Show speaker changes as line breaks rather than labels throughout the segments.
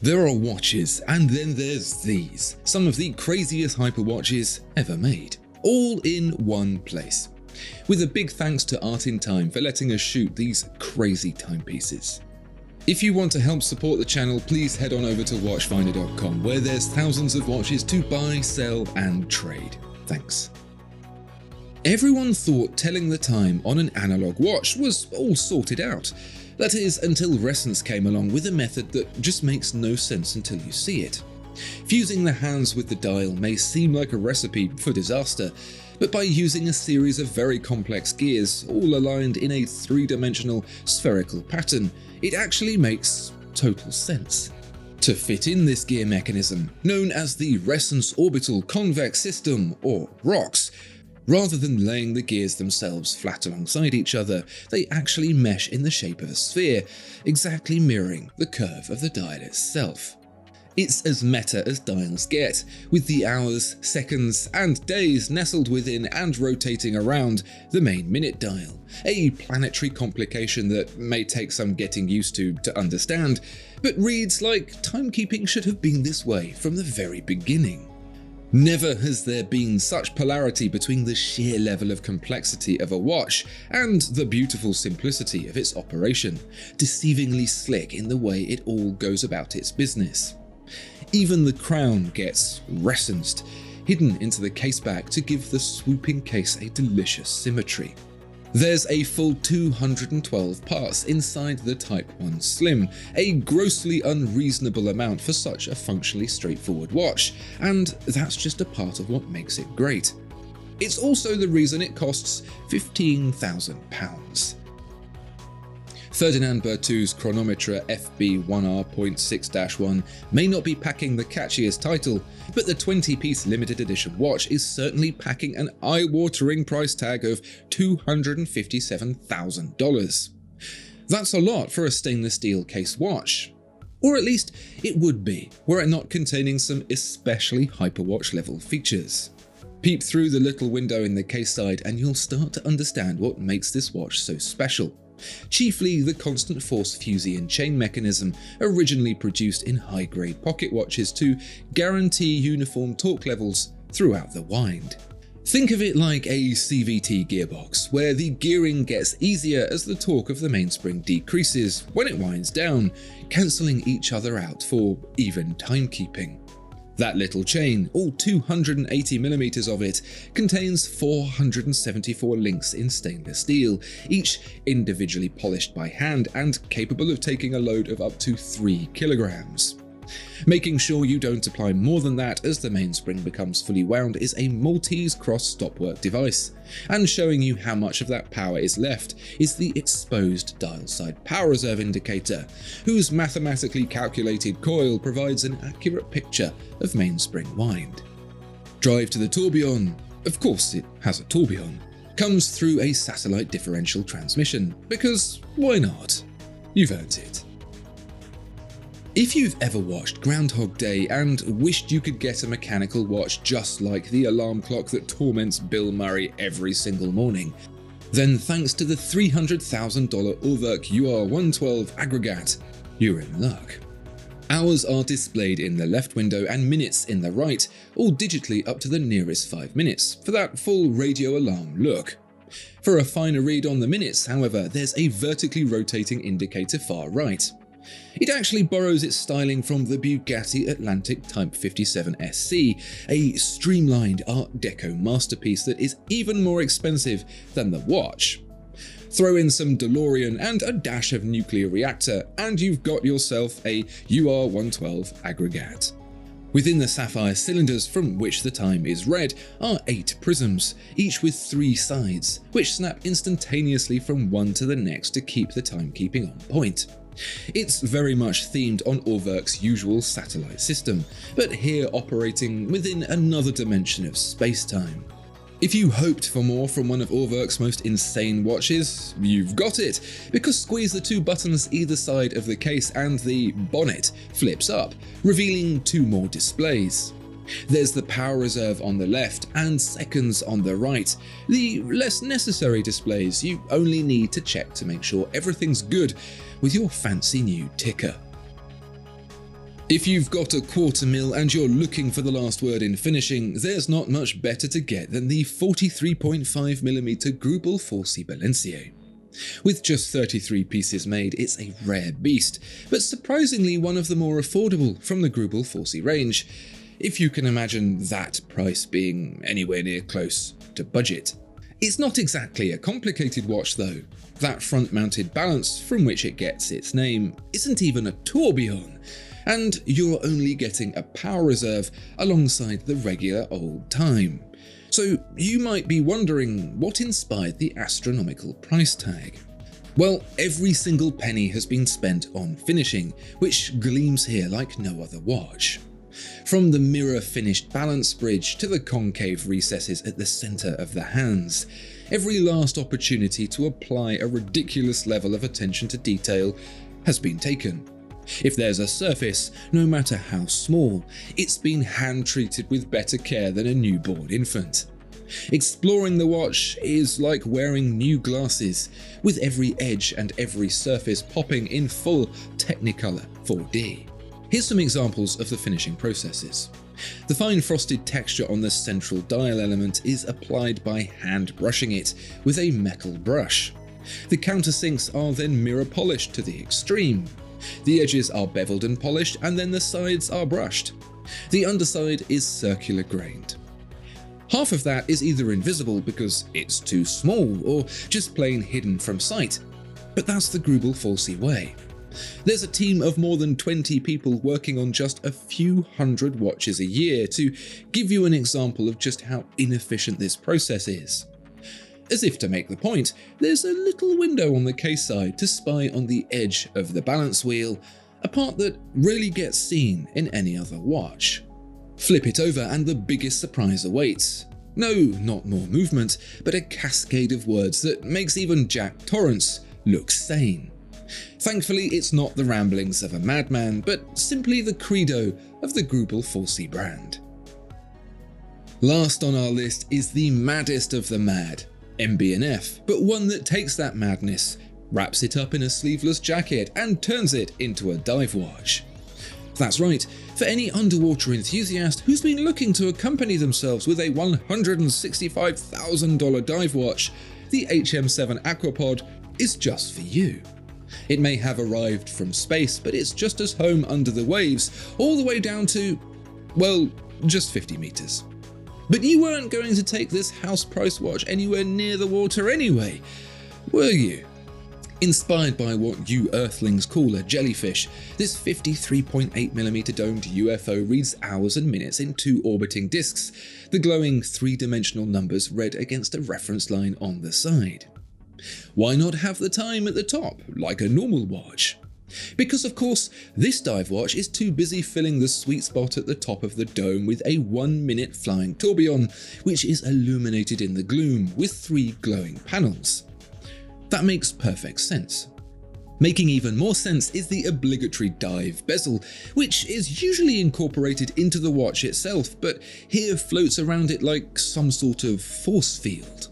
There are watches, and then there's these, some of the craziest Hyperwatches ever made, all in one place. With a big thanks to Art in Time for letting us shoot these crazy timepieces. If you want to help support the channel, please head on over to watchfinder.com, where there's thousands of watches to buy, sell and trade. Thanks. Everyone thought telling the time on an analog watch was all sorted out. That is, until Ressence came along with a method that just makes no sense until you see it. Fusing the hands with the dial may seem like a recipe for disaster, but by using a series of very complex gears, all aligned in a three-dimensional spherical pattern, it actually makes total sense. To fit in this gear mechanism, known as the Ressence Orbital Convex System, or ROCS, rather than laying the gears themselves flat alongside each other, they actually mesh in the shape of a sphere, exactly mirroring the curve of the dial itself. It's as meta as dials get, with the hours, seconds, and days nestled within and rotating around the main minute dial, a planetary complication that may take some getting used to understand, but reads like timekeeping should have been this way from the very beginning. Never has there been such polarity between the sheer level of complexity of a watch and the beautiful simplicity of its operation, deceivingly slick in the way it all goes about its business. Even the crown gets ressenced, hidden into the caseback to give the swooping case a delicious symmetry. There's a full 212 parts inside the Type 1 Slim, a grossly unreasonable amount for such a functionally straightforward watch, and that's just a part of what makes it great. It's also the reason it costs £15,000. Ferdinand Berthoud's Chronomètre FB1R.6-1 may not be packing the catchiest title, but the 20-piece limited edition watch is certainly packing an eye-watering price tag of $257,000. That's a lot for a stainless steel case watch. Or at least it would be, were it not containing some especially Hyperwatch level features. Peep through the little window in the case side and you'll start to understand what makes this watch so special. Chiefly the constant force Fusian chain mechanism, originally produced in high-grade pocket watches to guarantee uniform torque levels throughout the wind. Think of it like a CVT gearbox, where the gearing gets easier as the torque of the mainspring decreases when it winds down, cancelling each other out for even timekeeping. That little chain, all 280mm of it, contains 474 links in stainless steel, each individually polished by hand and capable of taking a load of up to 3 kilograms. Making sure you don't apply more than that as the mainspring becomes fully wound is a Maltese cross stopwork device, and showing you how much of that power is left is the exposed dial side power reserve indicator, whose mathematically calculated coil provides an accurate picture of mainspring wind. Drive to the tourbillon, of course it has a tourbillon, comes through a satellite differential transmission, because why not? You've earned it. If you've ever watched Groundhog Day and wished you could get a mechanical watch just like the alarm clock that torments Bill Murray every single morning, then thanks to the $300,000 Urwerk UR-112 Aggregat, you're in luck. Hours are displayed in the left window and minutes in the right, all digitally up to the nearest 5 minutes for that full radio alarm look. For a finer read on the minutes, however, there's a vertically rotating indicator far right. It actually borrows its styling from the Bugatti Atlantic Type 57 SC, a streamlined Art Deco masterpiece that is even more expensive than the watch. Throw in some DeLorean and a dash of nuclear reactor, and you've got yourself a UR-112 Aggregat. Within the sapphire cylinders from which the time is read are 8 prisms, each with 3 sides, which snap instantaneously from one to the next to keep the timekeeping on point. It's very much themed on Urwerk's usual satellite system, but here operating within another dimension of space-time. If you hoped for more from one of Urwerk's most insane watches, you've got it, because squeeze the 2 buttons either side of the case and the bonnet flips up, revealing 2 more displays. There's the power reserve on the left and seconds on the right, the less necessary displays you only need to check to make sure everything's good with your fancy new ticker. If you've got a 1/4 mil and you're looking for the last word in finishing, there's not much better to get than the 43.5mm Greubel Forsey Balancier. With just 33 pieces made, it's a rare beast, but surprisingly one of the more affordable from the Greubel Forsey range, if you can imagine that price being anywhere near close to budget. It's not exactly a complicated watch though. That front-mounted balance from which it gets its name isn't even a tourbillon, and you're only getting a power reserve alongside the regular old time. So you might be wondering what inspired the astronomical price tag. Well, every single penny has been spent on finishing, which gleams here like no other watch. From the mirror-finished balance bridge to the concave recesses at the centre of the hands, every last opportunity to apply a ridiculous level of attention to detail has been taken. If there's a surface, no matter how small, it's been hand-treated with better care than a newborn infant. Exploring the watch is like wearing new glasses, with every edge and every surface popping in full Technicolor 4D. Here's some examples of the finishing processes. The fine frosted texture on the central dial element is applied by hand brushing it with a metal brush. The countersinks are then mirror polished to the extreme. The edges are beveled and polished, and then the sides are brushed. The underside is circular grained. Half of that is either invisible because it's too small, or just plain hidden from sight. But that's the Greubel Forsey way. There's a team of more than 20 people working on just a few hundred watches a year to give you an example of just how inefficient this process is. As if to make the point, there's a little window on the case side to spy on the edge of the balance wheel, a part that rarely gets seen in any other watch. Flip it over and the biggest surprise awaits. No, not more movement, but a cascade of words that makes even Jack Torrance look sane. Thankfully, it's not the ramblings of a madman, but simply the credo of the Greubel Forsey brand. Last on our list is the maddest of the mad, MB&F, but one that takes that madness, wraps it up in a sleeveless jacket, and turns it into a dive watch. That's right, for any underwater enthusiast who's been looking to accompany themselves with a $165,000 dive watch, the HM7 Aquapod is just for you. It may have arrived from space, but it's just as home under the waves, all the way down to, well, just 50 meters. But you weren't going to take this house price watch anywhere near the water anyway, were you? Inspired by what you Earthlings call a jellyfish, this 53.8mm domed UFO reads hours and minutes in 2 orbiting disks, the glowing 3-dimensional numbers read against a reference line on the side. Why not have the time at the top, like a normal watch? Because of course, this dive watch is too busy filling the sweet spot at the top of the dome with a 1-minute flying tourbillon, which is illuminated in the gloom with 3 glowing panels. That makes perfect sense. Making even more sense is the obligatory dive bezel, which is usually incorporated into the watch itself, but here floats around it like some sort of force field.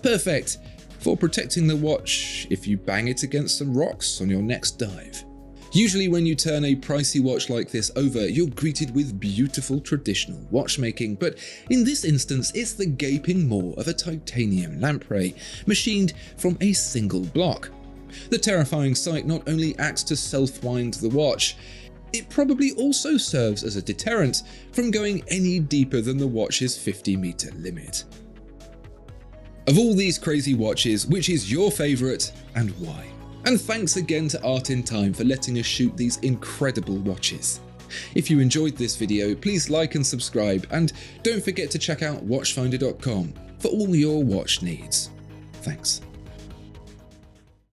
Perfect for protecting the watch if you bang it against some rocks on your next dive. Usually when you turn a pricey watch like this over, you're greeted with beautiful traditional watchmaking, but in this instance it's the gaping maw of a titanium lamprey, machined from a single block. The terrifying sight not only acts to self-wind the watch, it probably also serves as a deterrent from going any deeper than the watch's 50-meter limit. Of all these crazy watches, which is your favourite and why? And thanks again to Art in Time for letting us shoot these incredible watches. If you enjoyed this video, please like and subscribe, and don't forget to check out watchfinder.com for all your watch needs. Thanks.